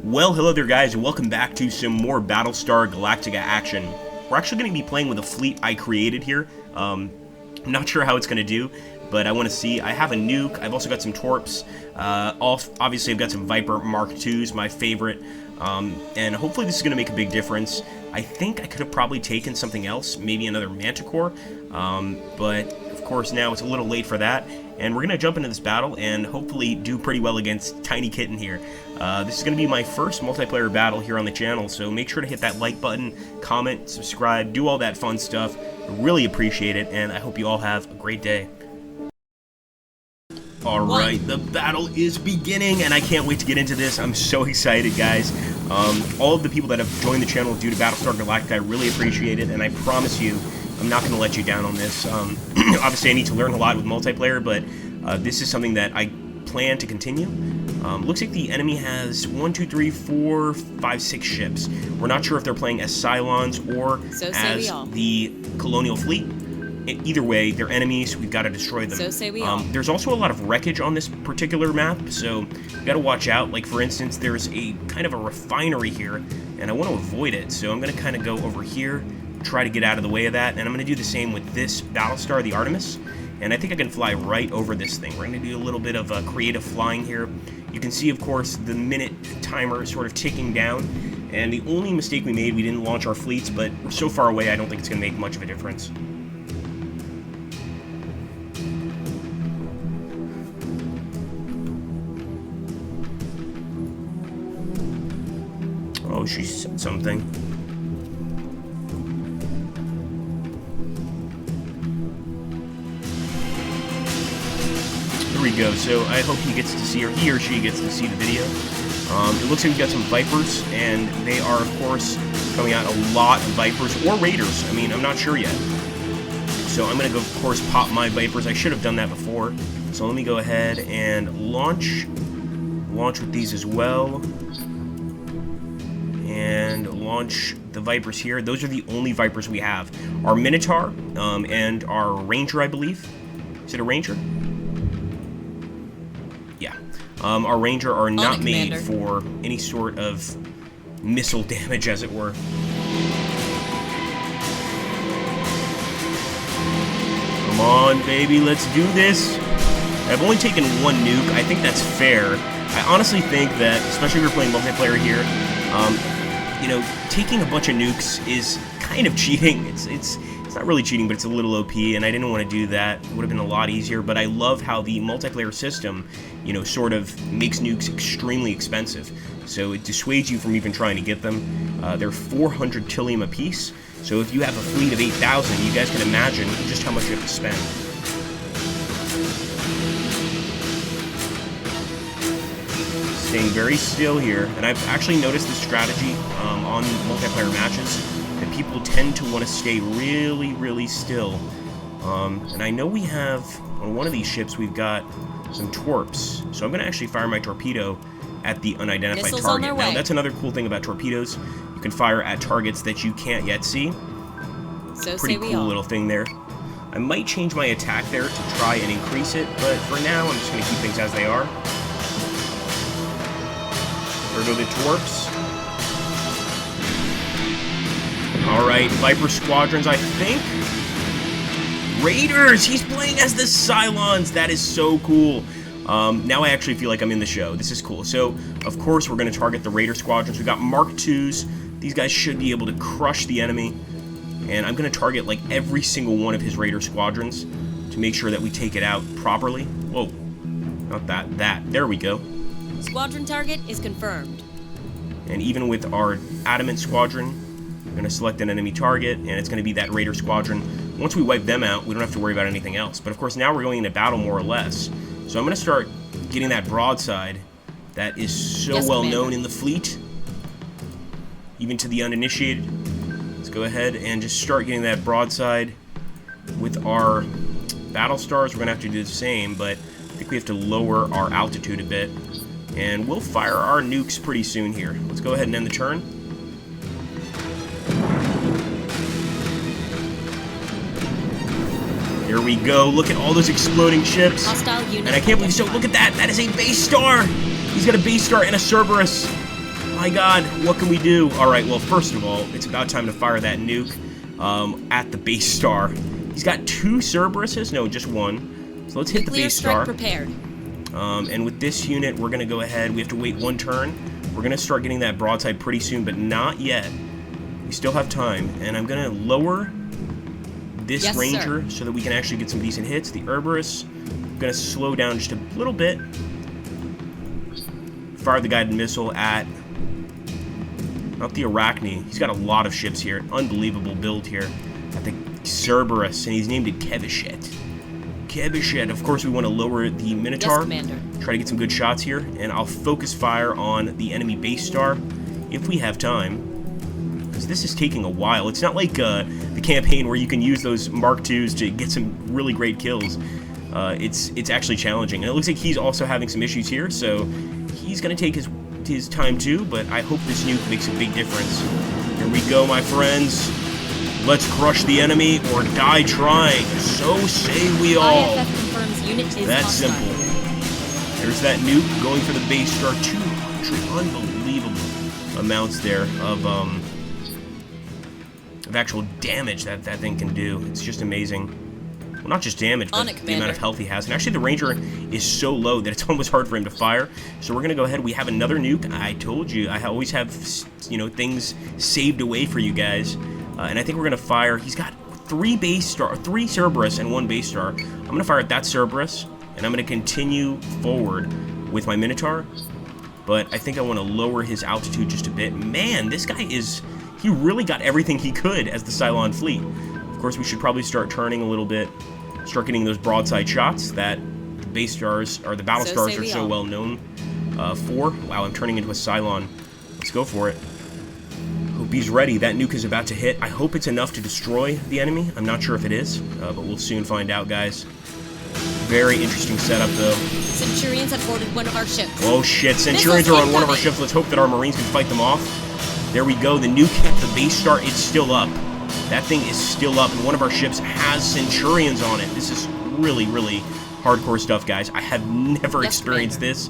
Well, hello there guys, and welcome back to some more Battlestar Galactica action. We're actually going to be playing with a fleet I created here. I'm not sure how it's going to do, but I want to see. I have a nuke, I've also got some torps, obviously I've got some Viper Mark IIs, my favorite, and hopefully this is going to make a big difference. I think I could have probably taken something else, maybe another Manticore, but of course now it's a little late for that, and we're going to jump into this battle and hopefully do pretty well against Tiny Kitten here. This is going to be my first multiplayer battle here on the channel, so make sure to hit that like button, comment, subscribe, do all that fun stuff. I really appreciate it, and I hope you all have a great day. Alright, the battle is beginning, and I can't wait to get into this. I'm so excited, guys. All of the people that have joined the channel due to Battlestar Galactica, I really appreciate it, and I promise you, I'm not going to let you down on this. Obviously, I need to learn a lot with multiplayer, but this is something that I plan to continue. Looks like the enemy has 1, 2, 3, 4, 5, 6 ships. We're not sure if they're playing as Cylons or as the Colonial Fleet. Either way, they're enemies. We've got to destroy them. So say we all. There's also a lot of wreckage on this particular map, so we've got to watch out. Like, for instance, there's a kind of a refinery here, and I want to avoid it. So I'm going to kind of go over here, try to get out of the way of that, and I'm going to do the same with this Battlestar, the Artemis. And I think I can fly right over this thing. We're going to do a little bit of creative flying here. You can see, of course, the minute timer sort of ticking down. And the only mistake we made, we didn't launch our fleets, but we're so far away, I don't think it's going to make much of a difference. Oh, she said something. Here we go. So I hope he gets to see, or he or she gets to see the video. It looks like we've got some Vipers, and they are, of course, coming out a lot of Vipers or Raiders. I mean, I'm not sure yet. So I'm going to go, of course, pop my Vipers. I should have done that before. So let me go ahead and launch with these as well. And launch the Vipers here. Those are the only Vipers we have. Our Minotaur and our Ranger, I believe. Is it a Ranger? Yeah. Our Ranger are not made for any sort of missile damage, as it were. Come on, baby, let's do this. I've only taken one nuke. I think that's fair. I honestly think that, especially if you're playing multiplayer here, you know, taking a bunch of nukes is kind of cheating. It's not really cheating, but it's a little OP, and I didn't want to do that. It would have been a lot easier, but I love how the multiplayer system, you know, sort of makes nukes extremely expensive. So it dissuades you from even trying to get them. They're 400 Tillium apiece, so if you have a fleet of 8,000, you guys can imagine just how much you have to spend. Staying very still here, and I've actually noticed this strategy on multiplayer matches, that people tend to want to stay really, really still. And I know we have, on one of these ships, we've got some torps, so I'm going to actually fire my torpedo at the unidentified target. Now, that's another cool thing about torpedoes. You can fire at targets that you can't yet see. So pretty cool little thing there. I might change my attack there to try and increase it, but for now, I'm just going to keep things as they are. There go the torps. Alright, Viper Squadrons, I think. Raiders! He's playing as the Cylons! That is so cool. Now I actually feel like I'm in the show. This is cool. So, of course, we're going to target the Raider Squadrons. We've got Mark IIs. These guys should be able to crush the enemy. And I'm going to target, like, every single one of his Raider Squadrons to make sure that we take it out properly. Whoa. Not that. That. There we go. Squadron target is confirmed. And even with our Adamant Squadron, we're going to select an enemy target, and it's going to be that Raider Squadron. Once we wipe them out, we don't have to worry about anything else. But of course, now we're going into battle more or less. So I'm going to start getting that broadside that is so well known in the fleet, even to the uninitiated. Let's go ahead and just start getting that broadside with our Battlestars. We're going to have to do the same, but I think we have to lower our altitude a bit. And we'll fire our nukes pretty soon here. Let's go ahead and end the turn. Here we go. Look at all those exploding ships. And I can't believe so. Look at that. That is a base star. He's got a base star and a Cerberus. my god, what can we do? Alright, well, first of all, it's about time to fire that nuke at the base star. He's got 2 Cerberuses? No, just 1. So let's hit the base star. Prepared. And with this unit, we're going to go ahead. We have to wait 1 turn. We're going to start getting that broadside pretty soon, but not yet. We still have time. And I'm going to lower this Ranger so that we can actually get some decent hits. The Cerberus, I'm going to slow down just a little bit. Fire the guided missile at... not the Arachne. He's got a lot of ships here. Unbelievable build here. At the Cerberus, and he's named it Kevichet. Kevichet. Of course, we want to lower the Minotaur. Yes, Commander. Try to get some good shots here, and I'll focus fire on the enemy base star if we have time. Because this is taking a while. It's not like the campaign where you can use those Mark IIs to get some really great kills. It's actually challenging, and it looks like he's also having some issues here, so he's going to take his time too, but I hope this nuke makes a big difference. Here we go, my friends. Let's crush the enemy or die trying. So say we all. IFF confirms unit is That's hostile. simple. There's that nuke going for the base star. 200 unbelievable amounts there of actual damage that thing can do. It's just amazing. Well, not just damage, but the amount of health he has. And actually, the Ranger is so low that it's almost hard for him to fire. So we're going to go ahead. We have another nuke. I told you, I always have, things saved away for you guys. And I think we're going to fire. He's got 3 Cerberus and 1 base star. I'm going to fire at that Cerberus, and I'm going to continue forward with my Minotaur. But I think I want to lower his altitude just a bit. Man, this guy he really got everything he could as the Cylon fleet. Of course, we should probably start turning a little bit, start getting those broadside shots that the base stars, or the battle stars are so well known for. Wow, I'm turning into a Cylon. Let's go for it. Hope he's ready. That nuke is about to hit. I hope it's enough to destroy the enemy. I'm not sure if it is, but we'll soon find out, guys. Very interesting setup, though. Centurions have boarded one of our ships. Oh, shit. Centurions are on one of our ships. Let's hope that our Marines can fight them off. There we go. The nuke hit the base star. It's still up. That thing is still up, and one of our ships has Centurions on it. This is really, really hardcore stuff, guys. I have never experienced this.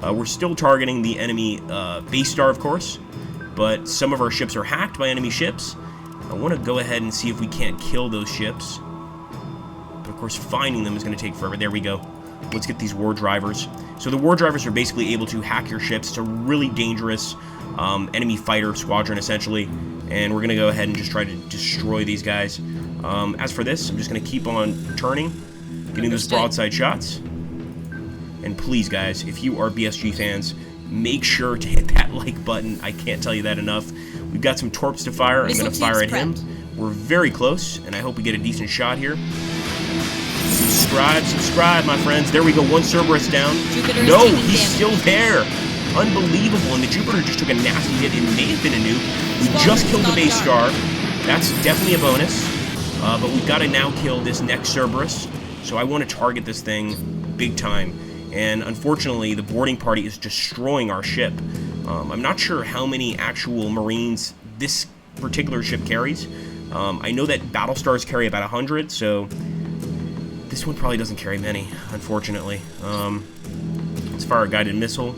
We're still targeting the enemy base star, of course, but some of our ships are hacked by enemy ships. I want to go ahead and see if we can't kill those ships. But, of course, finding them is going to take forever. There we go. Let's get these war drivers. So the war drivers are basically able to hack your ships. It's a really dangerous enemy fighter squadron, essentially. And we're going to go ahead and just try to destroy these guys. As for this, I'm just going to keep on turning, getting those broadside shots. And please, guys, if you are BSG fans, make sure to hit that like button. I can't tell you that enough. We've got some torps to fire. I'm going to fire at him. We're very close, and I hope we get a decent shot here. Subscribe, my friends. There we go. 1 Cerberus down. No, he's still there. Unbelievable. And the Jupiter just took a nasty hit. It may have been a nuke. We just killed the base star. That's definitely a bonus. But we've got to now kill this next Cerberus. So I want to target this thing big time. And unfortunately, the boarding party is destroying our ship. I'm not sure how many actual Marines this particular ship carries. I know that Battlestars carry about 100, so this one probably doesn't carry many, unfortunately. Let's fire a guided missile,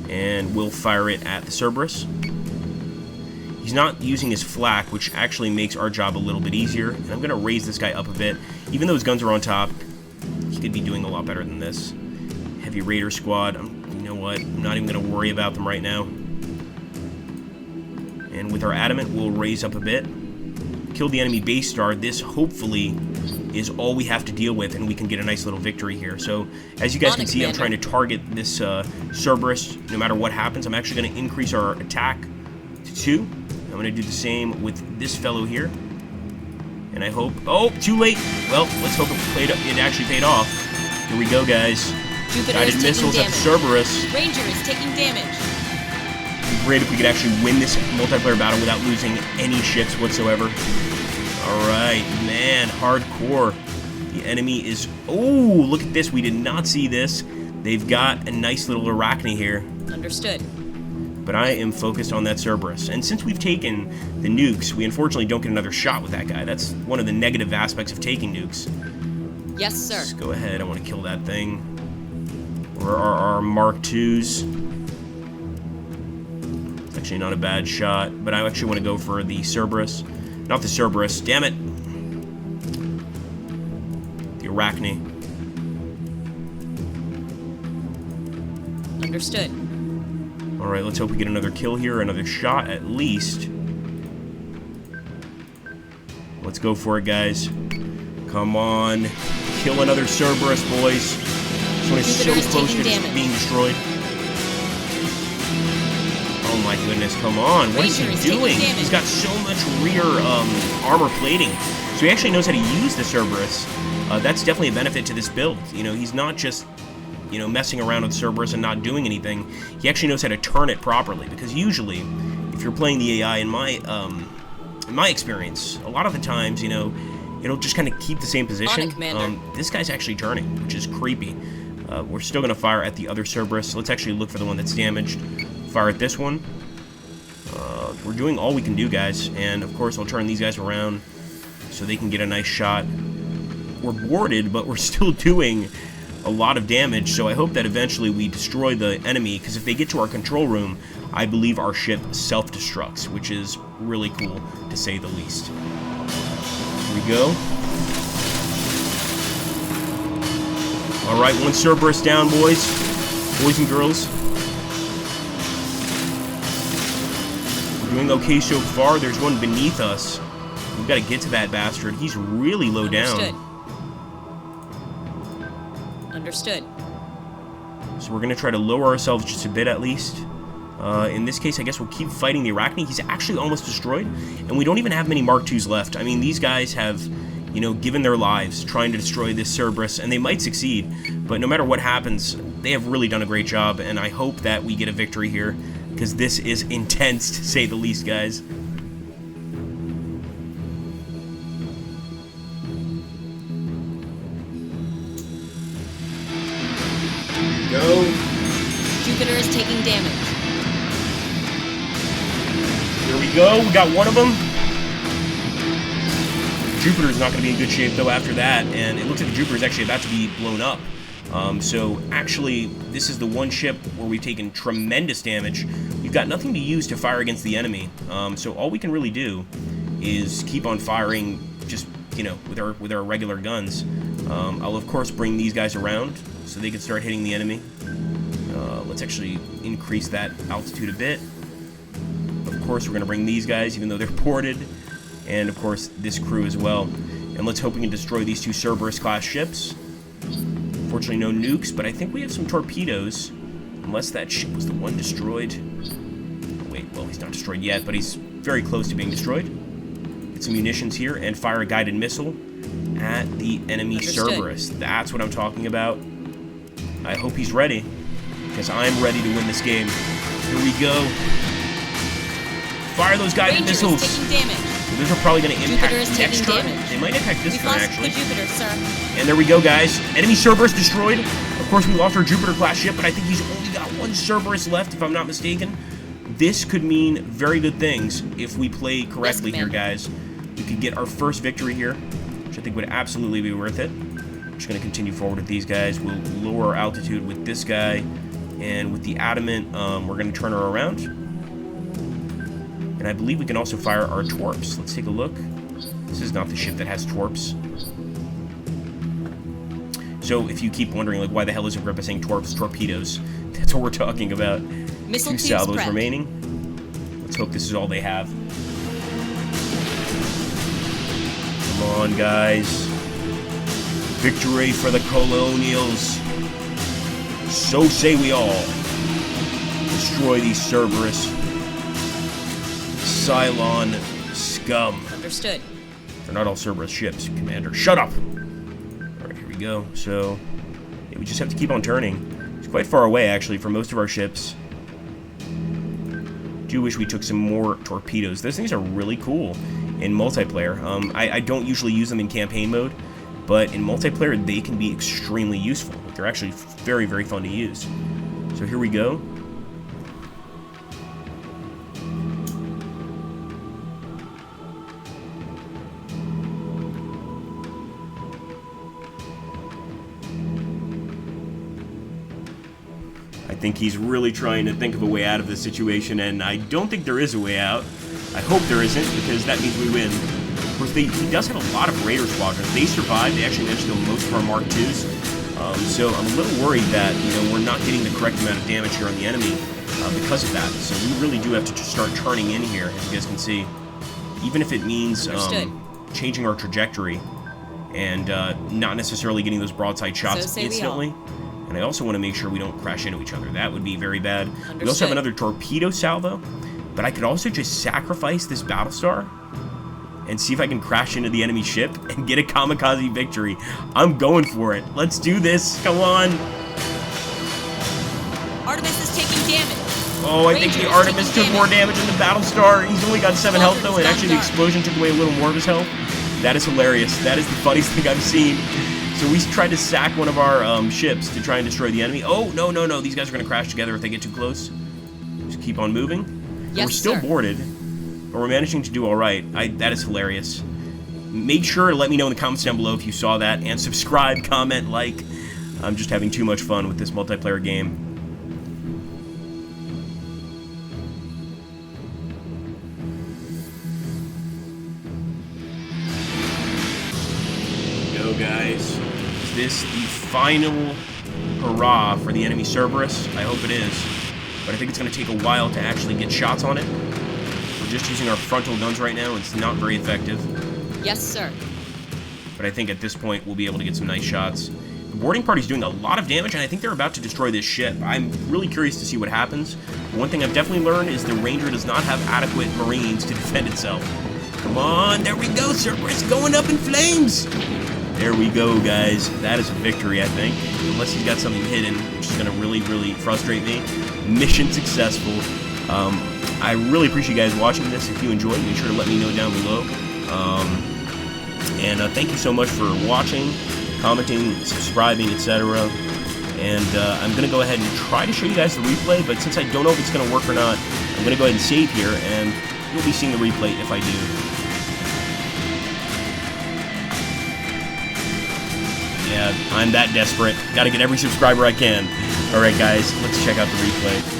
and we'll fire it at the Cerberus. He's not using his flak, which actually makes our job a little bit easier. And I'm going to raise this guy up a bit. Even though his guns are on top, he could be doing a lot better than this. Heavy Raider squad. You know what? I'm not even going to worry about them right now. And with our adamant, we'll raise up a bit. Kill the enemy base star. This, hopefully, is all we have to deal with, and we can get a nice little victory here. So, as you guys can see, I'm trying to target this Cerberus no matter what happens. I'm actually going to increase our attack to 2. I'm going to do the same with this fellow here. And I hope... Oh, too late! Well, let's hope it actually paid off. Here we go, guys. Guided missiles at the Cerberus. Ranger is taking damage. It'd be great if we could actually win this multiplayer battle without losing any ships whatsoever. Alright, man, hardcore. The enemy is... Oh, look at this. We did not see this. They've got a nice little Arachne here. Understood. But I am focused on that Cerberus. And since we've taken the nukes, we unfortunately don't get another shot with that guy. That's one of the negative aspects of taking nukes. Yes, sir. Let's go ahead. I want to kill that thing. Where are our Mark IIs? Let's Actually, not a bad shot, but I actually want to go for the Cerberus. Not the Cerberus, damn it. The Arachne. Understood. Alright, let's hope we get another kill here, another shot at least. Let's go for it, guys. Come on. Kill another Cerberus, boys. This one is so close to being destroyed. Oh my goodness, come on. What is he doing? He's got so much rear armor plating. So he actually knows how to use the Cerberus. That's definitely a benefit to this build. You know, he's not just, you know, messing around with Cerberus and not doing anything. He actually knows how to turn it properly. Because usually, if you're playing the AI, in my experience, a lot of the times, you know, it'll just kind of keep the same position. This guy's actually turning, which is creepy. We're still going to fire at the other Cerberus. Let's actually look for the one that's damaged. Fire at this one. We're doing all we can do, guys. And, of course, I'll turn these guys around so they can get a nice shot. We're boarded, but we're still doing a lot of damage, so I hope that eventually we destroy the enemy, because if they get to our control room, I believe our ship self-destructs, which is really cool, to say the least. Here we go. Alright, one Cerberus down, boys. Boys and girls. We're doing okay so far. There's one beneath us. We've got to get to that bastard. He's really low down. Understood. So we're going to try to lower ourselves just a bit at least. In this case, I guess we'll keep fighting the Arachne. He's actually almost destroyed, and we don't even have many Mark IIs left. I mean, these guys have, you know, given their lives trying to destroy this Cerberus, and they might succeed, but no matter what happens, they have really done a great job, and I hope that we get a victory here, because this is intense, to say the least, guys. Go. Jupiter is taking damage. Here we go. We got one of them. Jupiter's not going to be in good shape, though, after that. And it looks like the Jupiter's actually about to be blown up. So, actually, this is the one ship where we've taken tremendous damage. We've got nothing to use to fire against the enemy. So all we can really do is keep on firing just, you know, with our regular guns. I'll, of course, bring these guys around so they can start hitting the enemy. Let's actually increase that altitude a bit. Of course, we're going to bring these guys, even though they're ported. And, of course, this crew as well. And let's hope we can destroy these two Cerberus-class ships. Unfortunately, no nukes, but I think we have some torpedoes. Unless that ship was the one destroyed. Oh, wait, well, he's not destroyed yet, but he's very close to being destroyed. Get some munitions here and fire a guided missile at the enemy Cerberus. That's what I'm talking about. I hope he's ready, because I'm ready to win this game. Here we go. Fire those guided missiles. Those are probably going to impact the next turn. They might impact this turn, actually. The Jupiter, sir. And there we go, guys. Enemy Cerberus destroyed. Of course, we lost our Jupiter-class ship, but I think he's only got one Cerberus left, if I'm not mistaken. This could mean very good things if we play correctly here, guys. We could get our first victory here, which I think would absolutely be worth it. Just going to continue forward with these guys. We'll lower our altitude with this guy, and with the Adamant, we're going to turn her around. And I believe we can also fire our torps. Let's take a look. This is not the ship that has torps. So if you keep wondering, like, why the hell is Agrippa saying torps? Torpedoes. That's what we're talking about. Missile 2 salvos remaining. Let's hope this is all they have. Come on, guys. Victory for the Colonials. So say we all. Destroy these Cerberus. Cylon scum. Understood. They're not all Cerberus ships, Commander. Shut up! Alright, here we go. So, yeah, we just have to keep on turning. It's quite far away, actually, for most of our ships. Do wish we took some more torpedoes. Those things are really cool in multiplayer. I don't usually use them in campaign mode, but in multiplayer, they can be extremely useful. They're actually very, very fun to use. So here we go. I think he's really trying to think of a way out of this situation, and I don't think there is a way out. I hope there isn't, because that means we win. Of course, he does have a lot of Raider squadrons. They survived. They actually managed to kill most of our Mark IIs. So I'm a little worried that, we're not getting the correct amount of damage here on the enemy because of that. So we really do have to just start turning in here, as you guys can see. Even if it means changing our trajectory and not necessarily getting those broadside shots instantly. And I also want to make sure we don't crash into each other. That would be very bad. We also have another torpedo salvo, but I could also just sacrifice this Battlestar and see if I can crash into the enemy ship and get a kamikaze victory. I'm going for it. Let's do this. Come on. Artemis is taking damage. Oh, I think the Artemis took more damage than the Battlestar. He's only got 7 health, though, and actually the explosion took away a little more of his health. That is hilarious. That is the funniest thing I've seen. So we tried to sack one of our ships to try and destroy the enemy. Oh, no, no, no. These guys are going to crash together if they get too close. Just keep on moving. Yes, we're still boarded, but we're managing to do all right. That is hilarious. Make sure to let me know in the comments down below if you saw that, and subscribe, comment, like. I'm just having too much fun with this multiplayer game. Go, guys. Is this the final hurrah for the enemy Cerberus? I hope it is. But I think it's going to take a while to actually get shots on it. We're just using our frontal guns right now, and it's not very effective. Yes, sir. But I think at this point we'll be able to get some nice shots. The boarding party's doing a lot of damage, and I think they're about to destroy this ship. I'm really curious to see what happens. One thing I've definitely learned is the Ranger does not have adequate Marines to defend itself. Come on, there we go, Cerberus going up in flames! There we go, guys. That is a victory, I think. Unless he's got something hidden, which is going to really, really frustrate me. Mission successful. I really appreciate you guys watching this. If you enjoyed, make sure to let me know down below. Thank you so much for watching, commenting, subscribing, etc. And I'm going to go ahead and try to show you guys the replay, but since I don't know if it's going to work or not, I'm going to go ahead and save here, and you'll be seeing the replay if I do. Yeah, I'm that desperate. Gotta get every subscriber I can. Alright guys, let's check out the replay.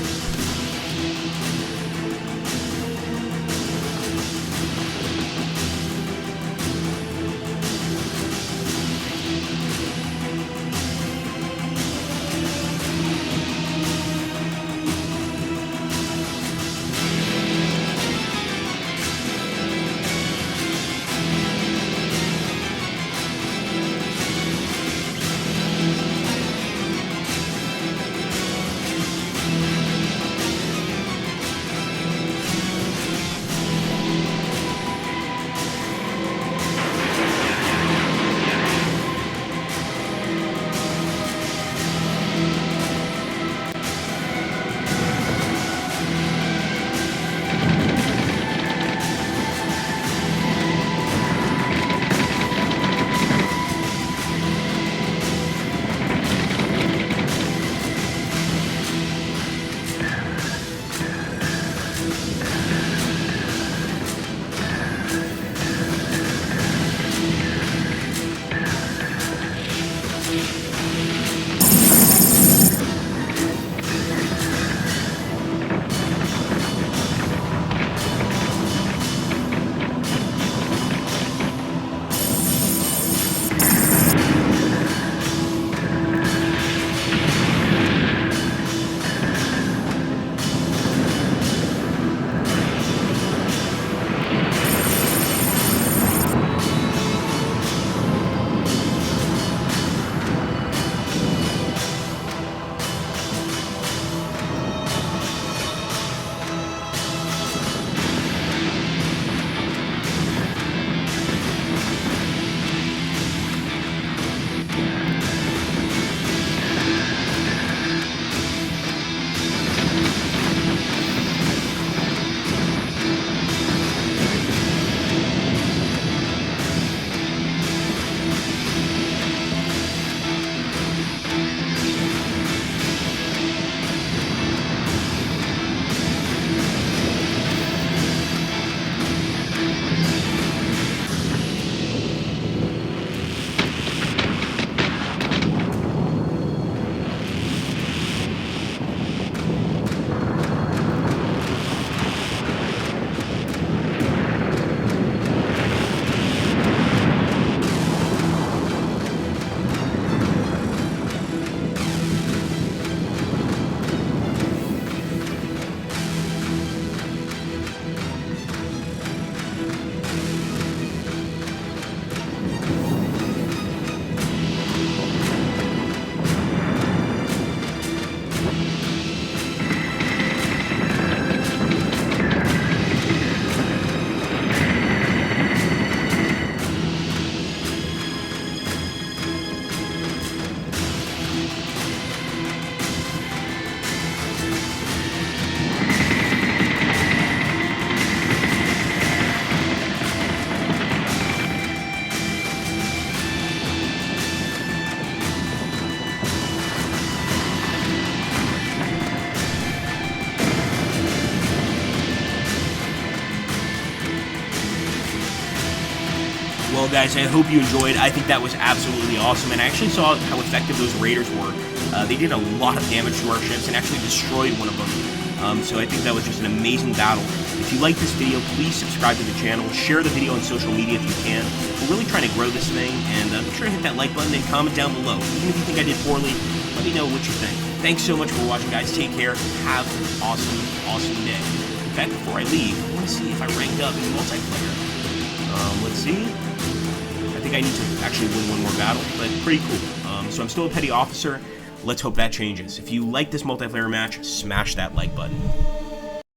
Well, guys, I hope you enjoyed. I think that was absolutely awesome, and I actually saw how effective those raiders were. They did a lot of damage to our ships and actually destroyed one of them. So I think that was just an amazing battle. If you like this video, please subscribe to the channel, share the video on social media if you can. We're really trying to grow this thing, and make sure to hit that like button and comment down below. Even if you think I did poorly, let me know what you think. Thanks so much for watching, guys. Take care. Have an awesome, awesome day. In fact, before I leave, I want to see if I ranked up in multiplayer. Let's see. I think I need to actually win one more battle, but pretty cool. So I'm still a petty officer. Let's hope that changes. If you like this multiplayer match, smash that like button.